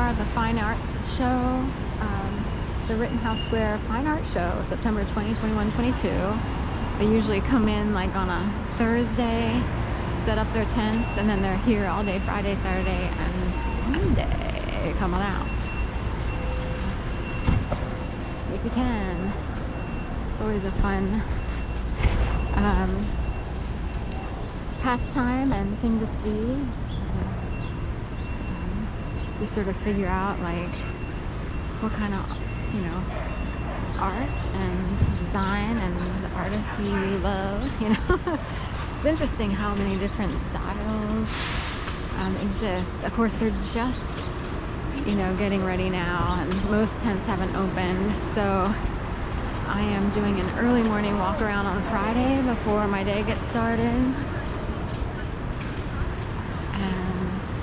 for the Fine Arts Show, the Rittenhouse Square Fine Art Show, September 20, 21, 22. They usually come in like on a Thursday, set up their tents, and then they're here all day Friday, Saturday, and Sunday. Come on out if you can. It's always a fun pastime and thing to see. So, you sort of figure out like what kind of, you know, art and design and the artists you love, you know. It's interesting how many different styles exist. Of course, they're just, you know, getting ready now, and most tents haven't opened, so I am doing an early morning walk around on Friday before my day gets started. And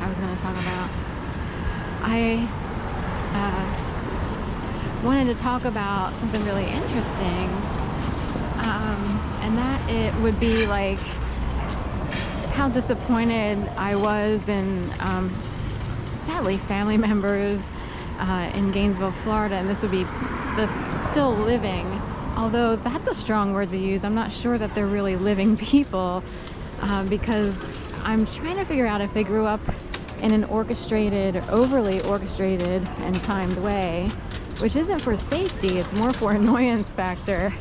I was going to talk about, I wanted to talk about something really interesting, and that it would be like how disappointed I was in sadly family members in Gainesville, Florida, and this would be this still living, although that's a strong word to use. I'm not sure that they're really living people, because I'm trying to figure out if they grew up in an orchestrated, overly orchestrated and timed way, which isn't for safety, it's more for annoyance factor.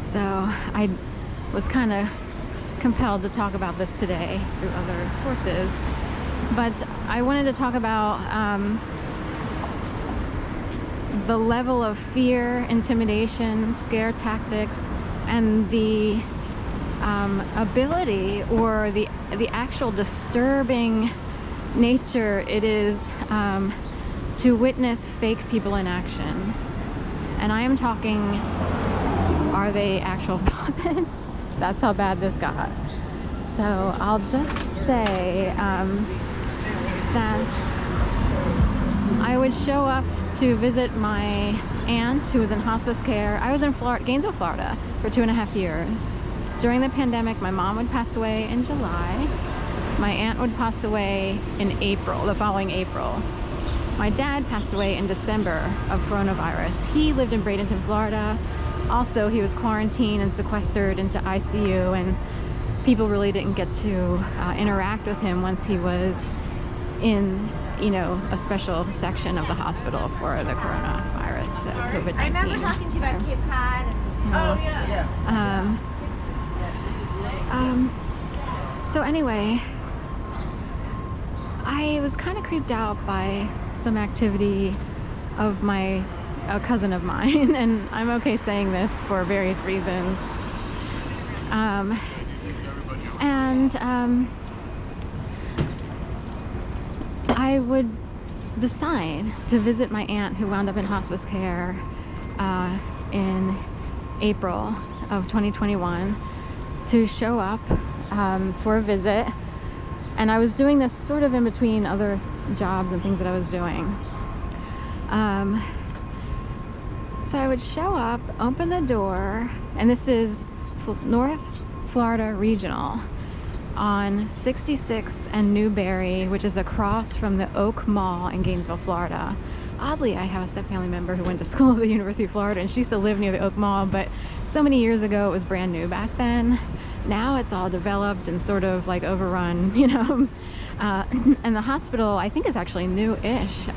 So I was kind of compelled to talk about this today through other sources, but I wanted to talk about the level of fear, intimidation, scare tactics, and the ability or the actual disturbing nature it is to witness fake people in action. And I am talking, are they actual puppets? That's how bad this got. So I'll just say that I would show up to visit my aunt who was in hospice care. I was in Gainesville, Florida for 2.5 years. During the pandemic, my mom would pass away in July. My aunt would pass away in April, the following April. My dad passed away in December of coronavirus. He lived in Bradenton, Florida. Also, he was quarantined and sequestered into ICU, and people really didn't get to interact with him once he was in, you know, a special section of the hospital for the coronavirus, COVID-19. I remember talking to you about Cape Cod. So, so anyway, I was kind of creeped out by some activity of a cousin of mine, and I'm okay saying this for various reasons. I would decide to visit my aunt who wound up in hospice care in April of 2021, to show up for a visit. And I was doing this sort of in between other jobs and things that I was doing. So I would show up, open the door, and this is North Florida Regional on 66th and Newberry, which is across from the Oak Mall in Gainesville, Florida. Oddly, I have a step-family member who went to school at the University of Florida, and she used to live near the Oak Mall, but so many years ago it was brand new back then. Now it's all developed and sort of like overrun, you know. And the hospital, I think, is actually new-ish.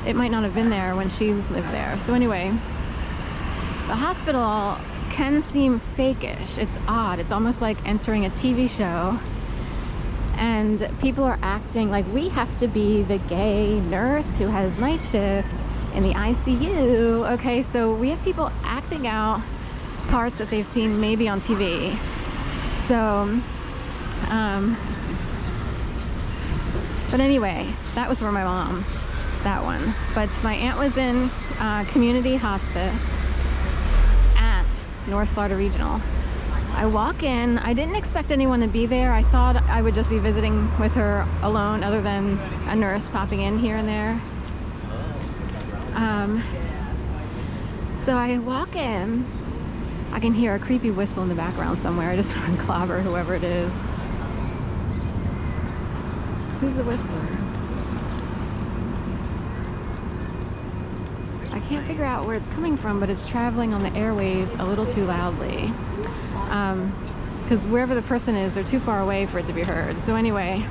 It might not have been there when she lived there. So anyway, the hospital can seem fake-ish. It's odd. It's almost like entering a TV show, and people are acting like we have to be the gay nurse who has night shift in the ICU. Okay, so we have people acting out parts that they've seen maybe on TV. So, but anyway, that was for my mom, that one. But my aunt was in community hospice at North Florida Regional. I walk in, I didn't expect anyone to be there. I thought I would just be visiting with her alone, other than a nurse popping in here and there. So I walk in, I can hear a creepy whistle in the background somewhere. I just want to clobber whoever it is. Who's the whistler? I can't figure out where it's coming from, but it's traveling on the airwaves a little too loudly. Because wherever the person is, they're too far away for it to be heard. So anyway,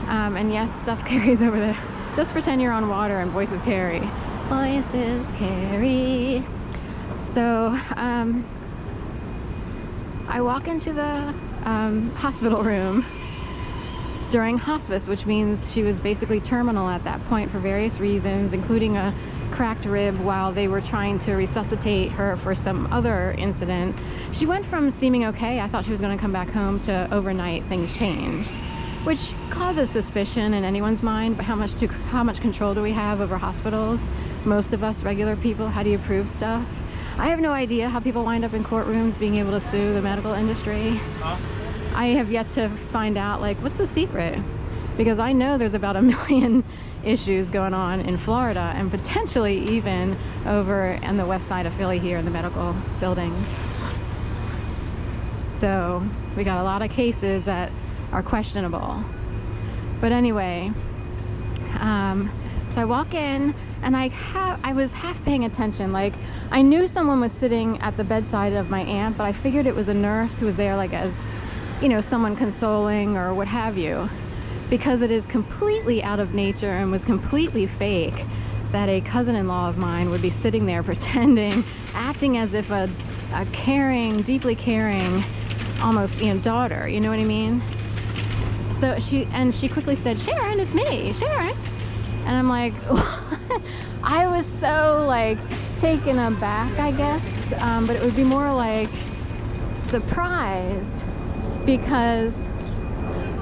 and yes, stuff carries over the... Just pretend you're on water and voices carry. Voices carry. So, I walk into the hospital room during hospice, which means she was basically terminal at that point for various reasons, including a cracked rib while they were trying to resuscitate her for some other incident. She went from seeming okay, I thought she was going to come back home, to overnight things changed, which causes suspicion in anyone's mind. But how much control do we have over hospitals? Most of us regular people, how do you prove stuff? I have no idea how people wind up in courtrooms being able to sue the medical industry. I have yet to find out, like, what's the secret? Because I know there's about 1 million issues going on in Florida, and potentially even over on the west side of Philly here in the medical buildings. So we got a lot of cases that are questionable. But anyway, so I walk in, and I was half paying attention. Like, I knew someone was sitting at the bedside of my aunt, but I figured it was a nurse who was there, like, as, you know, someone consoling or what have you, because it is completely out of nature and was completely fake that a cousin-in-law of mine would be sitting there pretending, acting as if a caring, deeply caring, almost, you know, daughter, you know what I mean? So she quickly said, "Sharon, it's me, Sharon." And I'm like, I was so, like, taken aback, I guess, but it would be more like surprised, because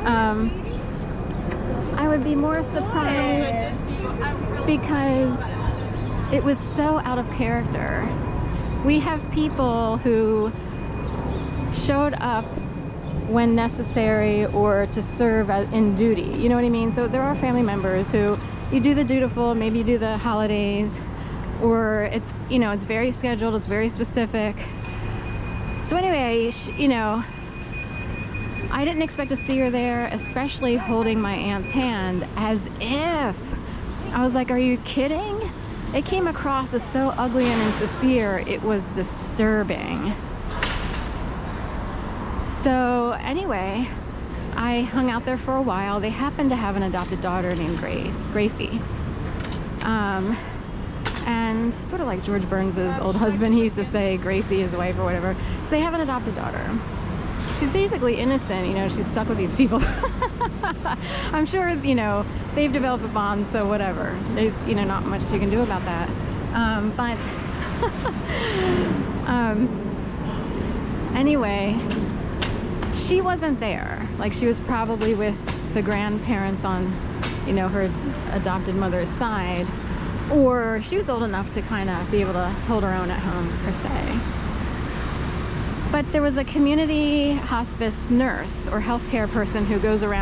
I would be more surprised because it was so out of character. We have people who showed up when necessary or to serve in duty, you know what I mean? So there are family members who you do the dutiful, maybe you do the holidays, or it's, you know, it's very scheduled, it's very specific. So anyway, you know, I didn't expect to see her there, especially holding my aunt's hand, as if, I was like, are you kidding? It came across as so ugly and insincere, it was disturbing. So anyway, I hung out there for a while. They happened to have an adopted daughter named Gracie. And sort of like George Burns's old husband, he used to say Gracie, his wife or whatever. So they have an adopted daughter. She's basically innocent, you know, she's stuck with these people. I'm sure, you know, they've developed a bond, so whatever. There's, you know, not much you can do about that. Anyway, she wasn't there. Like, she was probably with the grandparents on, you know, her adopted mother's side, or she was old enough to kind of be able to hold her own at home, per se. But there was a community hospice nurse or healthcare person who goes around